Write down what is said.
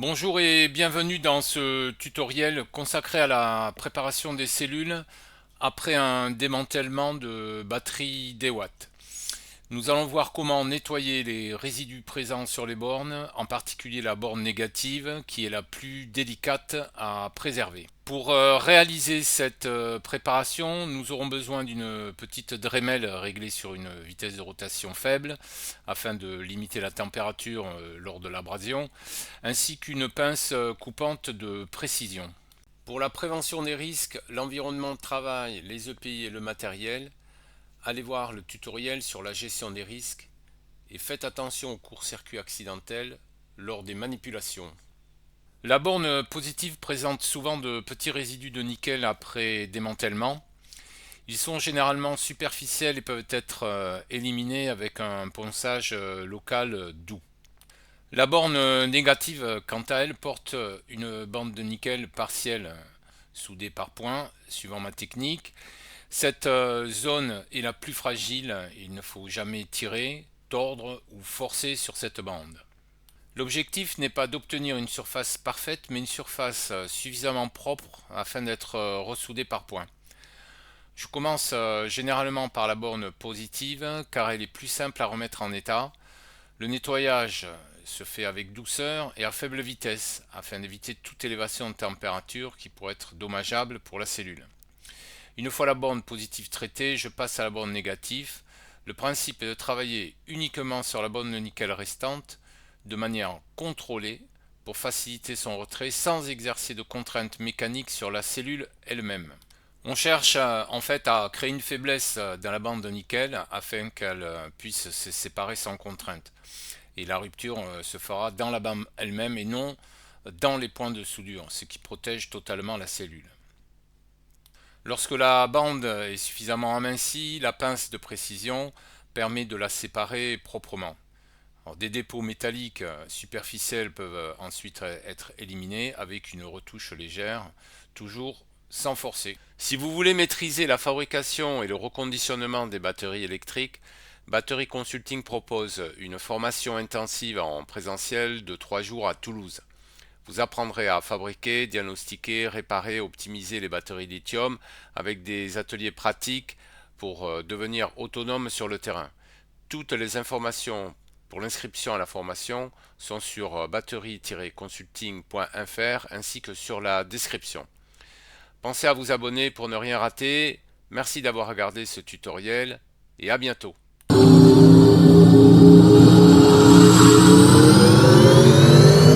Bonjour et bienvenue dans ce tutoriel consacré à la préparation des cellules après un démantèlement de batterie DeWatt. Nous allons voir comment nettoyer les résidus présents sur les bornes, en particulier la borne négative qui est la plus délicate à préserver. Pour réaliser cette préparation, nous aurons besoin d'une petite Dremel réglée sur une vitesse de rotation faible afin de limiter la température lors de l'abrasion, ainsi qu'une pince coupante de précision. Pour la prévention des risques, l'environnement de travail, les EPI et le matériel, allez voir le tutoriel sur la gestion des risques et faites attention aux courts-circuits accidentels lors des manipulations. La borne positive présente souvent de petits résidus de nickel après démantèlement. Ils sont généralement superficiels et peuvent être éliminés avec un ponçage local doux. La borne négative, quant à elle, porte une bande de nickel partielle soudée par points, suivant ma technique. Cette zone est la plus fragile, il ne faut jamais tirer, tordre ou forcer sur cette bande. L'objectif n'est pas d'obtenir une surface parfaite, mais une surface suffisamment propre afin d'être ressoudée par points. Je commence généralement par la borne positive car elle est plus simple à remettre en état. Le nettoyage se fait avec douceur et à faible vitesse afin d'éviter toute élévation de température qui pourrait être dommageable pour la cellule. Une fois la borne positive traitée, je passe à la borne négative. Le principe est de travailler uniquement sur la borne de nickel restante de manière contrôlée pour faciliter son retrait sans exercer de contraintes mécaniques sur la cellule elle-même. On cherche en fait à créer une faiblesse dans la bande de nickel afin qu'elle puisse se séparer sans contrainte. Et la rupture se fera dans la bande elle-même et non dans les points de soudure, ce qui protège totalement la cellule. Lorsque la bande est suffisamment amincie, la pince de précision permet de la séparer proprement. Alors, des dépôts métalliques superficiels peuvent ensuite être éliminés avec une retouche légère, toujours sans forcer. Si vous voulez maîtriser la fabrication et le reconditionnement des batteries électriques, Battery Consulting propose une formation intensive en présentiel de 3 jours à Toulouse. Vous apprendrez à fabriquer, diagnostiquer, réparer, optimiser les batteries lithium avec des ateliers pratiques pour devenir autonome sur le terrain. Toutes les informations pour l'inscription à la formation sont sur batterie-consulting.fr ainsi que sur la description. Pensez à vous abonner pour ne rien rater. Merci d'avoir regardé ce tutoriel et à bientôt.